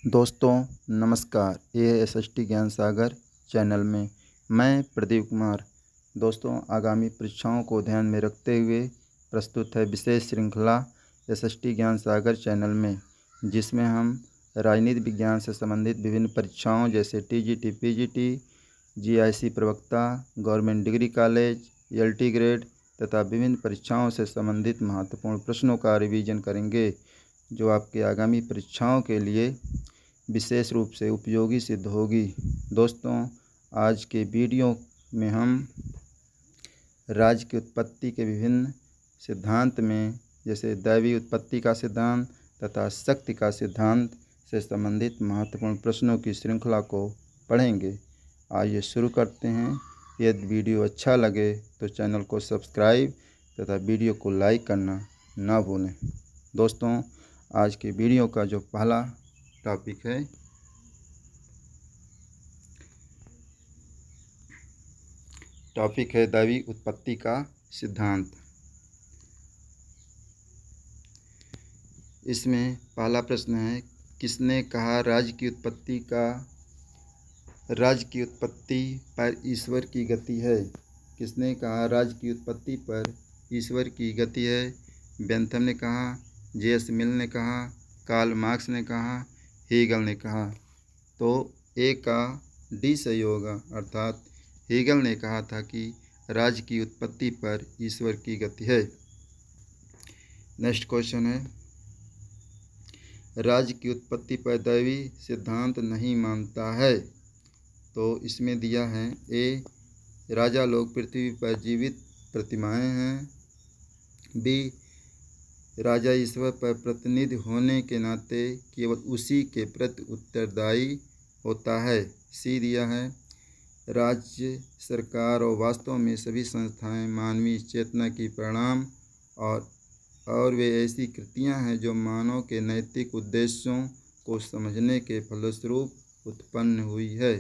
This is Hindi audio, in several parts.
दोस्तों नमस्कार। ASST ज्ञान सागर चैनल में मैं प्रदीप कुमार। दोस्तों आगामी परीक्षाओं को ध्यान में रखते हुए प्रस्तुत है विशेष श्रृंखला SST ज्ञान सागर चैनल में, जिसमें हम राजनीति विज्ञान से संबंधित विभिन्न परीक्षाओं जैसे TGT, PGT, GIC प्रवक्ता, government degree college, LT grade तथा विभिन्न परीक्षाओं से संबंधित महत्वपूर्ण प्रश्नों का रिवीजन करेंगे, जो आपके आगामी परीक्षाओं के लिए विशेष रूप से उपयोगी सिद्ध होगी। दोस्तों आज के वीडियो में हम राज्य की उत्पत्ति के विभिन्न सिद्धांत में जैसे दैवीय उत्पत्ति का सिद्धांत तथा शक्ति का सिद्धांत से संबंधित महत्वपूर्ण प्रश्नों की श्रृंखला को पढ़ेंगे। आइए शुरू करते हैं। यदि वीडियो अच्छा लगे तो चैनल को सब्सक्राइब तथा वीडियो को लाइक करना ना भूलें। दोस्तों आज के वीडियो का जो पहला टॉपिक है दैवीय उत्पत्ति का सिद्धांत। इसमें पहला प्रश्न है, किसने कहा राज्य की उत्पत्ति पर ईश्वर की गति है? किसने कहा राज्य की उत्पत्ति पर ईश्वर की गति है? बेंथम ने कहा, JS मिल ने कहा, कार्ल मार्क्स ने कहा, हेगल ने कहा। तो ए का डी सही होगा, अर्थात हेगल ने कहा था कि राज्य की उत्पत्ति पर ईश्वर की गति है। नेक्स्ट क्वेश्चन है, राज्य की उत्पत्ति पर दैवीय सिद्धांत नहीं मानता है। तो इसमें दिया है, ए राजा लोग पृथ्वी पर जीवित प्रतिमाएं हैं, बी राजा ईश्वर पर प्रतिनिधि होने के नाते केवल उसी के प्रति उत्तरदायी होता है, सी दिया है राज्य सरकार और वास्तव में सभी संस्थाएं मानवीय चेतना की परिणाम और वे ऐसी कृतियां हैं जो मानव के नैतिक उद्देश्यों को समझने के फलस्वरूप उत्पन्न हुई है,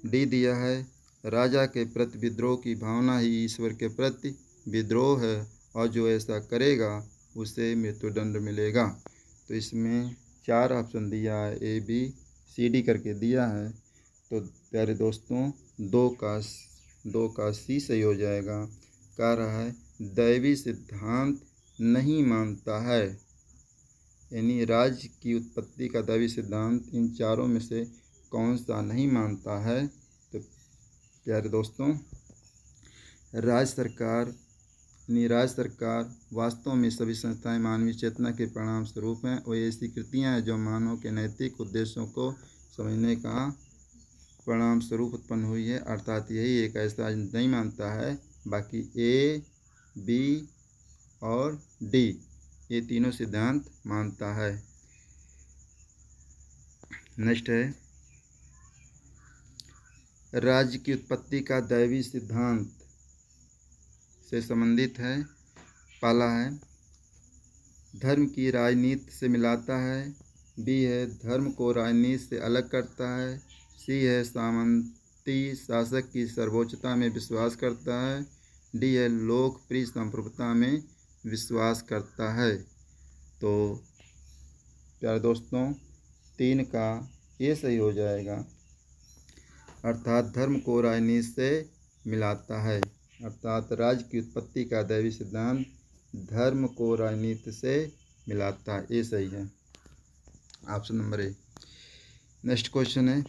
डी दिया है राजा के प्रति विद्रोह की भावना ही ईश्वर के प्रति विद्रोह है और जो ऐसा करेगा उसे मृत्युदंड मिलेगा। तो इसमें 4 ऑप्शन दिया है, A B C D करके दिया है। तो प्यारे दोस्तों 2 का C सही हो जाएगा। कह रहा है दैवीय सिद्धांत नहीं मानता है, यानी राज्य की उत्पत्ति का दैवीय सिद्धांत इन चारों में से कौन सा नहीं मानता है? तो प्यारे दोस्तों राज्य सरकार वास्तव में सभी संस्थाएं मानवीय चेतना के परिणाम स्वरूप हैं और ऐसी कृतियां हैं जो मानव के नैतिक उद्देश्यों को समझने का परिणाम स्वरूप उत्पन्न हुई है, अर्थात यही एक ऐसा नहीं मानता है। बाकी A, B और D ये तीनों सिद्धांत मानता है। नेक्स्ट है, राज्य की उत्पत्ति का दैवीय सिद्धांत से संबंधित है। पहला है धर्म की राजनीति से मिलाता है, बी है धर्म को राजनीति से अलग करता है, सी है सामंती शासक की सर्वोच्चता में विश्वास करता है, डी है लोकप्रिय संप्रभुता में विश्वास करता है। तो प्यारे दोस्तों 3 का ये सही हो जाएगा, अर्थात धर्म को राजनीति से मिलाता है, अर्थात राज्य की उत्पत्ति का दैवीय सिद्धांत धर्म को राजनीति से मिलाता है, ये सही है, option number A. Next question है,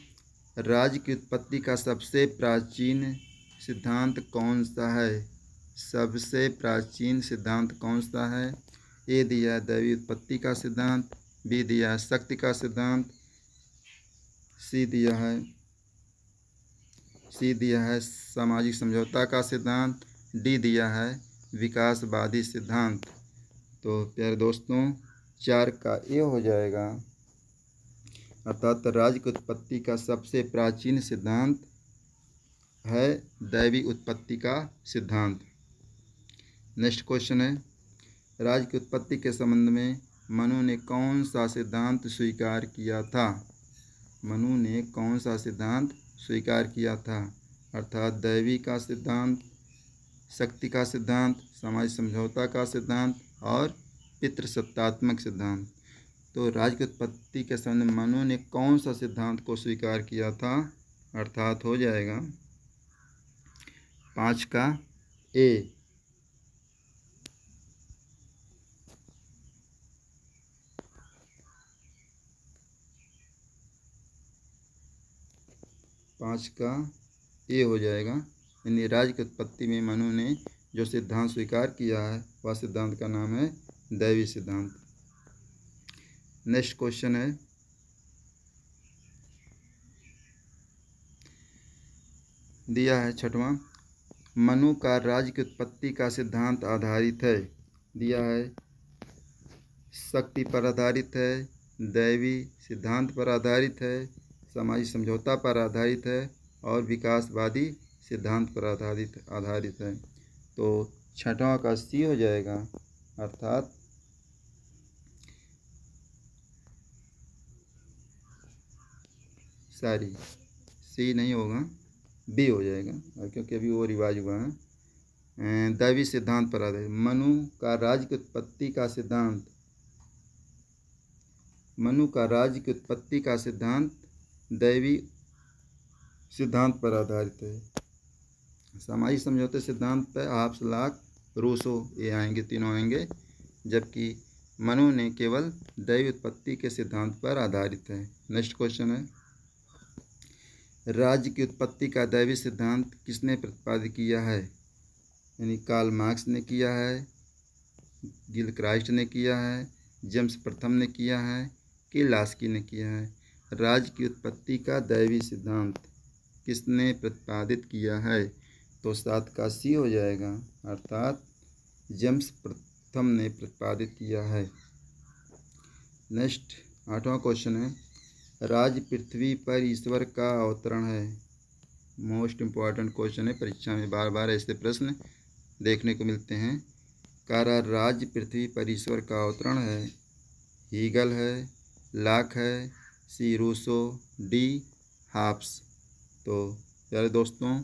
राज्य की उत्पत्ति का सबसे प्राचीन सिद्धांत कौन सा है? सबसे प्राचीन सिद्धांत कौन सा है? ए दिया दैवीय उत्पत्ति का सिद्धांत, बी दिया शक्ति का सिद्धांत, सी दिया है सामाजिक समझौता का सिद्धांत, डी दिया है विकासवादी सिद्धांत। तो प्यारे दोस्तों 4 का ए हो जाएगा, अर्थात राज्य की उत्पत्ति का सबसे प्राचीन सिद्धांत है दैवीय उत्पत्ति का सिद्धांत। नेक्स्ट क्वेश्चन है, राज्य की उत्पत्ति के संबंध में मनु ने कौन सा सिद्धांत स्वीकार किया था? मनु ने कौन सा सिद्धांत स्वीकार किया था? अर्थात दैवी का सिद्धांत, शक्ति का सिद्धांत, सामाजिक समझौता का सिद्धांत और पितृसत्तात्मक सिद्धांत। तो राज्य की उत्पत्ति के संबंध में मनु ने कौन सा सिद्धांत को स्वीकार किया था? अर्थात हो जाएगा 5 का ए। पाँच का ए हो जाएगा, यानी राज्य की उत्पत्ति में मनु ने जो सिद्धांत स्वीकार किया है वह सिद्धांत का नाम है दैवी सिद्धांत। नेक्स्ट क्वेश्चन है, दिया है 6वां, मनु का राज्य की उत्पत्ति का सिद्धांत आधारित है। दिया है शक्ति पर आधारित है, दैवी सिद्धांत पर आधारित है, सामाजिक समझौता पर आधारित है और विकासवादी सिद्धांत पर आधारित है। तो 6वां का सी हो जाएगा, अर्थात सॉरी सी नहीं होगा, बी हो जाएगा, क्योंकि अभी वो रिवाज हुआ है। दैवी सिद्धांत पर आधारित, मनु का राज्य की उत्पत्ति का सिद्धांत, मनु का राज्य की उत्पत्ति का सिद्धांत दैवी सिद्धांत पर आधारित है। सामाजिक समझौते सिद्धांत पर हाब्स, लॉक, रूसो ये आएंगे, तीनों आएंगे, जबकि मनु ने केवल दैवी उत्पत्ति के सिद्धांत पर आधारित है। नेक्स्ट क्वेश्चन है, राज्य की उत्पत्ति का दैवी सिद्धांत किसने प्रतिपादित किया है? यानी कार्ल मार्क्स ने किया है, गिलक्राइस्ट ने किया है, जेम्स प्रथम ने किया है कि लास्की ने किया है? राज्य की उत्पत्ति का दैवी सिद्धांत किसने प्रतिपादित किया है? तो 7 का सी हो जाएगा, अर्थात जेम्स प्रथम ने प्रतिपादित किया है। नेक्स्ट 8वां क्वेश्चन है, राज्य पृथ्वी पर ईश्वर का अवतरण है। मोस्ट इम्पॉर्टेंट क्वेश्चन है, परीक्षा में बार बार ऐसे प्रश्न देखने को मिलते हैं। कारा राज्य पृथ्वी पर ईश्वर का अवतरण है? हीगल है, लॉक है, सी रूसो, डी हाब्स। तो प्यारे दोस्तों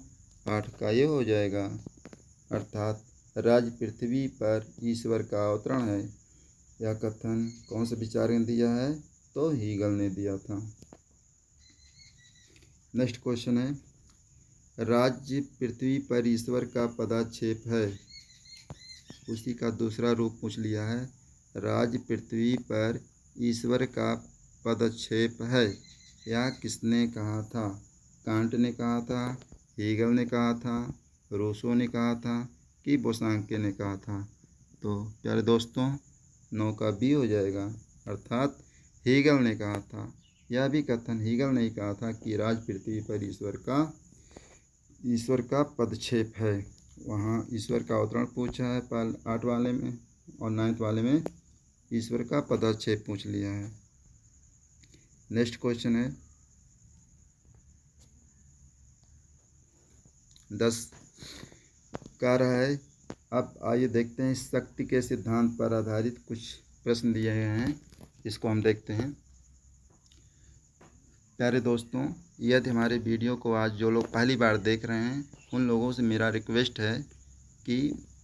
8 का ये हो जाएगा, अर्थात राज्य पृथ्वी पर ईश्वर का अवतरण है। यह कथन कौन से विचारक ने दिया है? तो हीगल ने दिया था। नेक्स्ट क्वेश्चन है, राज्य पृथ्वी पर ईश्वर का पदक्षेप है। उसी का दूसरा रूप पूछ लिया है, राज्य पृथ्वी पर ईश्वर का पदक्षेप है। यह किसने कहा था? कांट ने कहा था, हीगल ने कहा था, रूसो ने कहा था कि बोसांके ने कहा था? तो प्यारे दोस्तों 9 का बी हो जाएगा, अर्थात हीगल ने कहा था। यह भी कथन हीगल ने कहा था कि राज्य पृथ्वी पर ईश्वर का पदक्षेप है। वहाँ ईश्वर का अवतरण पूछा है 8 वाले में, और 9 वाले में ईश्वर का पदक्षेप पूछ लिया है। नेक्स्ट क्वेश्चन है 10 कह रहा है, अब आइए देखते हैं शक्ति के सिद्धांत पर आधारित कुछ प्रश्न दिए गए हैं, इसको हम देखते हैं। प्यारे दोस्तों, यदि हमारे वीडियो को आज जो लोग पहली बार देख रहे हैं उन लोगों से मेरा रिक्वेस्ट है कि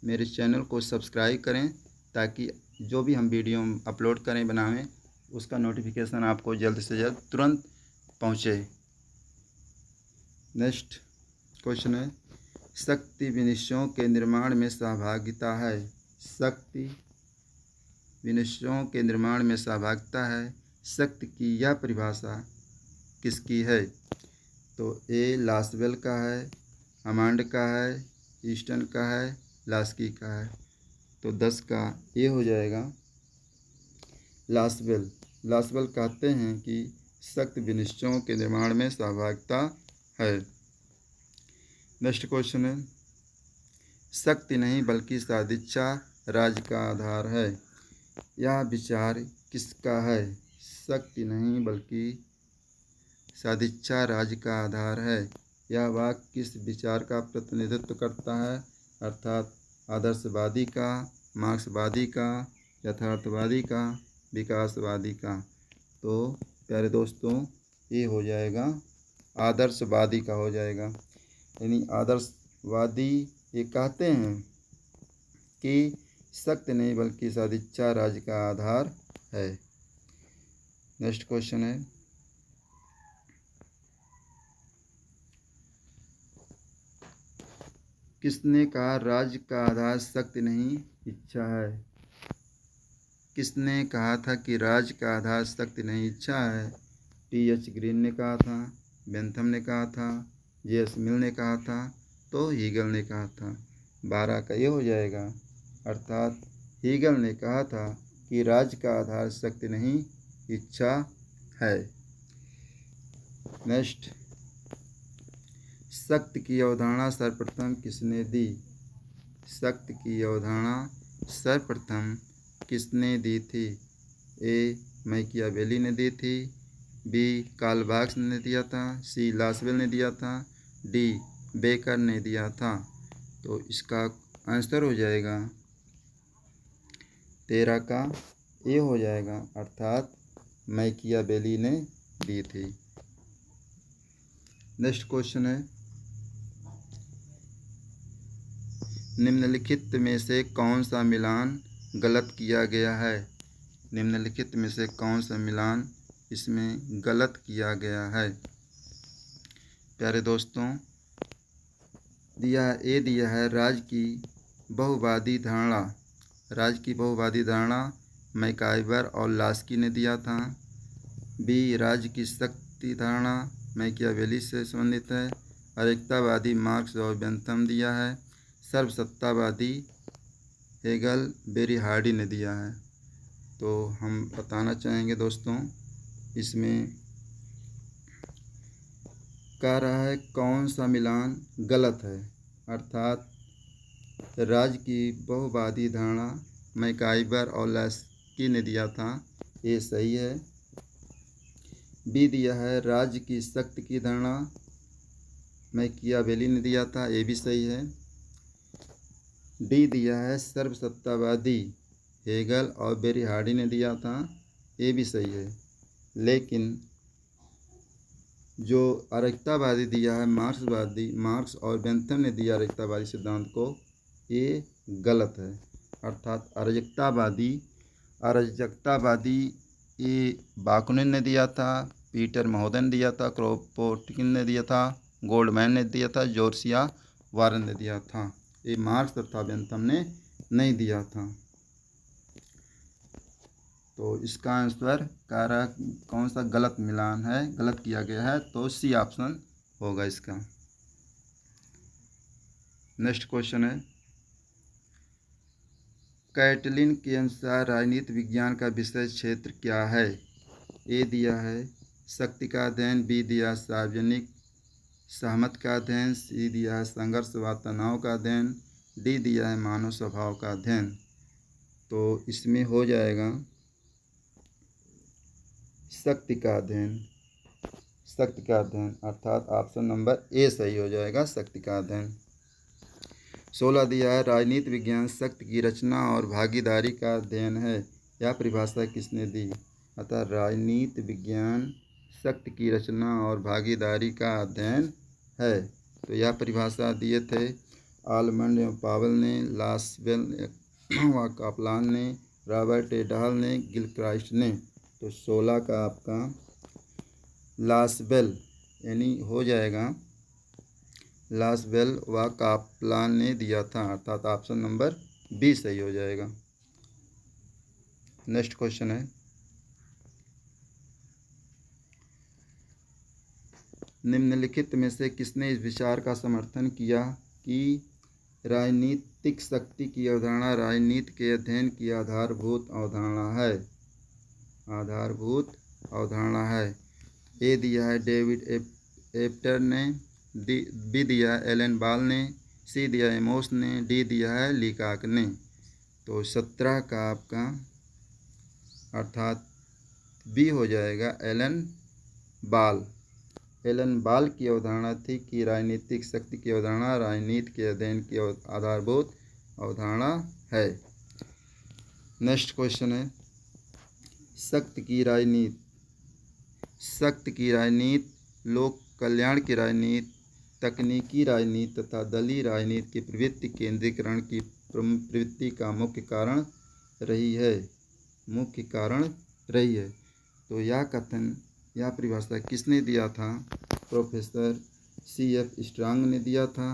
मेरे चैनल को सब्सक्राइब करें, ताकि जो भी हम वीडियो अपलोड करें बनावें उसका नोटिफिकेशन आपको जल्द से जल्द तुरंत पहुँचे। नेक्स्ट क्वेश्चन है, शक्ति विनिश्चयों के निर्माण में सहभागिता है। शक्ति विनिश्चयों के निर्माण में सहभागिता है, शक्ति की यह परिभाषा किसकी है? तो ए लासवेल का है, अमांड का है, ईस्टन का है, लास्की का है? तो 10 का ए हो जाएगा, लासवेल। लासवेल कहते हैं कि शक्ति विनिश्चयों के निर्माण में सहभागिता है। नेक्स्ट क्वेश्चन है, शक्ति नहीं बल्कि सदिच्छा राज्य का आधार है। यह विचार किसका है? शक्ति नहीं बल्कि सदिच्छा राज्य का आधार है। यह वाक्य किस विचार का प्रतिनिधित्व करता है? अर्थात आदर्शवादी का, मार्क्सवादी का, यथार्थवादी का, विकासवादी का? तो प्यारे दोस्तों ये हो जाएगा आदर्शवादी का हो जाएगा। यानी आदर्शवादी ये कहते हैं कि शक्ति नहीं बल्कि सदिच्छा राज्य का आधार है। नेक्स्ट क्वेश्चन है, किसने कहा राज्य का आधार शक्ति नहीं इच्छा है? किसने कहा था कि राज्य का आधार शक्ति नहीं इच्छा है? टी.एच. ग्रीन ने कहा था, बेंथम ने कहा था, जे.एस. मिल ने कहा था, तो हीगल ने कहा था। 12 का ये हो जाएगा, अर्थात हीगल ने कहा था कि राज्य का आधार शक्ति नहीं इच्छा है। नेक्स्ट, शक्ति की अवधारणा सर्वप्रथम किसने दी? शक्ति की अवधारणा सर्वप्रथम किसने दी थी? ए. मैकियावेली ने दी थी, बी. कार्ल मार्क्स ने दिया था, सी. लासवेल ने दिया था, डी. बेकर ने दिया था। तो इसका आंसर हो जाएगा 13 का ए हो जाएगा, अर्थात मैकियावेली ने दी थी। नेक्स्ट क्वेश्चन है, निम्नलिखित में से कौन सा मिलान गलत किया गया है? निम्नलिखित में से कौन सा मिलान इसमें गलत किया गया है? प्यारे दोस्तों, ए दिया है राज्य की बहुवादी धारणा। राज्य की बहुवादी धारणा मैकाइवर और लास्की ने दिया था। बी. राज्य की शक्ति धारणा मैकियावेली से संबंधित है। अरेखतावादी मार्क्स और बेंथम दिया है। सर्वसत्तावादी हेगल बेरीहार्डी ने दिया है। तो हम बताना चाहेंगे दोस्तों, इसमें कह रहा है कौन सा मिलान गलत है, अर्थात राज्य की बहुवादी धारणा मैकाइवर और लास्की ने दिया था, ये सही है। बी दिया है राज्य की शक्ति की धारणा मैकियावेली ने दिया था, ये भी सही है। डी दिया है सर्वसत्तावादी हेगल और बेरीहार्डी ने दिया था, ये भी सही है। लेकिन जो अरेखतावादी दिया है मार्क्स और बेंथम ने दिया अरेखतावादी सिद्धांत को, ये गलत है। अर्थात अराजकतावादी ये बाकुनिन ने दिया था, पीटर महोदय ने दिया था, क्रोपोटकिन ने दिया था, गोल्डमैन ने दिया था, जोर्सिया वारन ने दिया था। ये मार्क्स तथा बेंथम ने नहीं दिया था। तो इसका आंसर कह रहा कौन सा गलत मिलान है, गलत किया गया है, तो सी ऑप्शन होगा इसका। नेक्स्ट क्वेश्चन है, कैटलिन के अनुसार राजनीति विज्ञान का विषय क्षेत्र क्या है? ए दिया है शक्ति का अध्ययन, बी दिया सार्वजनिक सहमत का अध्ययन, सी दिया है संघर्ष व तनाव का अध्ययन, डी दिया है मानव स्वभाव का अध्ययन। तो इसमें हो जाएगा शक्ति का अध्ययन, अर्थात ऑप्शन नंबर ए सही हो जाएगा, शक्ति का अध्ययन। 16 दिया है राजनीति विज्ञान शक्ति की रचना और भागीदारी का अध्ययन है। यह परिभाषा किसने दी? अतः राजनीति विज्ञान शक्ति की रचना और भागीदारी का अध्ययन है। तो यह परिभाषा दिए थे आलमंड एवं पावेल ने, लासवेल व कापलान ने, रॉबर्ट ए डहल ने, गिलक्राइस्ट ने। तो 16 का आपका लासवेल यानी हो जाएगा, लासवेल व कापलान ने दिया था, अर्थात ऑप्शन नंबर बी सही हो जाएगा। नेक्स्ट क्वेश्चन है, निम्नलिखित में से किसने इस विचार का समर्थन किया कि राजनीतिक शक्ति की अवधारणा राजनीति के अध्ययन की आधारभूत अवधारणा है? ए दिया है डेविड एप्टर ने, बी दिया है एलन बाल ने, सी दिया है एमोस ने, डी दिया है लीकाक ने। तो 17 का आपका अर्थात बी हो जाएगा एलन बाल की अवधारणा थी कि राजनीतिक शक्ति की अवधारणा राजनीति के अध्ययन की आधारभूत अवधारणा है। नेक्स्ट क्वेश्चन है, शक्ति की राजनीति लोक कल्याण की राजनीति, तकनीकी राजनीति तथा दलीय राजनीति की प्रवृत्ति केंद्रीकरण की प्रवृत्ति का मुख्य कारण रही है। तो यह कथन, यह परिभाषा किसने दिया था? Professor C.F. स्ट्रांग ने दिया था,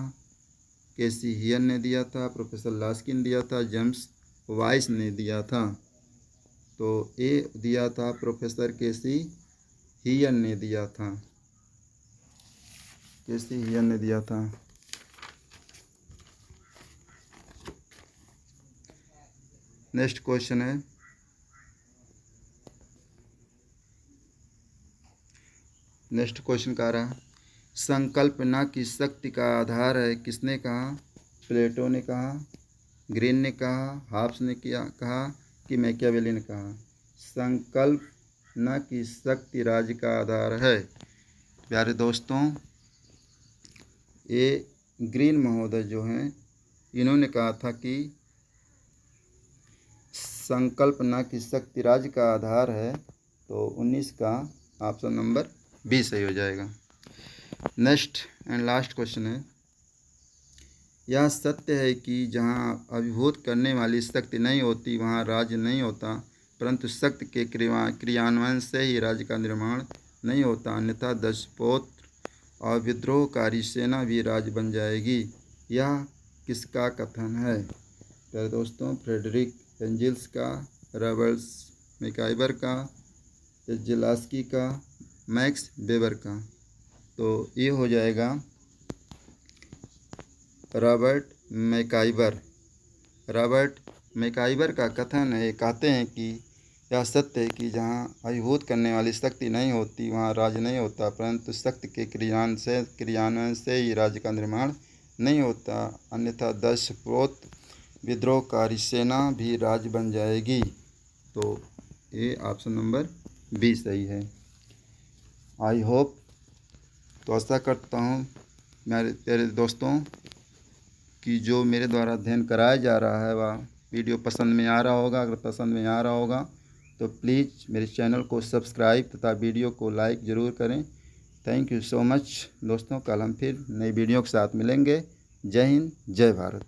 K.C. हियन ने दिया था, प्रोफेसर लास्किन दिया था, जेम्स वाइस ने दिया था। तो ए दिया था प्रोफेसर K.C. हियन ने दिया था, K.C. हियन ने दिया था। नेक्स्ट क्वेश्चन है, नेक्स्ट क्वेश्चन का रहा, संकल्पना की शक्ति का आधार है, किसने कहा? प्लेटो ने कहा, ग्रीन ने कहा, हाब्स ने कहा कि मैकियावेली ने कहा। संकल्पना की शक्ति राज्य का आधार है। प्यारे दोस्तों, ये ग्रीन महोदय जो हैं, इन्होंने कहा था कि संकल्पना की शक्ति राज्य का आधार है। तो 19 का ऑप्शन नंबर बी सही हो जाएगा। नेक्स्ट एंड लास्ट क्वेश्चन है, यह सत्य है कि जहाँ अभिभूत करने वाली शक्ति नहीं होती वहाँ राज्य नहीं होता, परंतु शक्ति के क्रियान्वयन से ही राज्य का निर्माण नहीं होता, अन्यथा दशपोत्र और विद्रोहकारी सेना भी राज्य बन जाएगी। यह किसका कथन है? प्यारे दोस्तों, फ्रेडरिक एंजिल्स का, रॉबर्ट मैकाइवर का, जेलास्की का, मैक्स वेबर का। तो ये हो जाएगा रॉबर्ट मैकाइवर। रॉबर्ट मैकाइवर का कथन है, कहते हैं कि यह सत्य है कि जहाँ अभिभूत करने वाली शक्ति नहीं होती वहाँ राज्य नहीं होता, परंतु शक्ति के क्रियान्वयन से ही राज्य का निर्माण नहीं होता, अन्यथा दशपोत्र विद्रोहकारी सेना भी राज्य बन जाएगी। तो ये ऑप्शन नंबर बी सही है। आई होप, तो आशा करता हूँ मेरे दोस्तों कि जो मेरे द्वारा अध्ययन कराया जा रहा है वह वीडियो पसंद में आ रहा होगा। अगर पसंद में आ रहा होगा तो प्लीज़ मेरे चैनल को सब्सक्राइब तथा वीडियो को लाइक ज़रूर करें। थैंक यू सो मच दोस्तों। कल हम फिर नई वीडियो के साथ मिलेंगे। जय हिंद, जय भारत।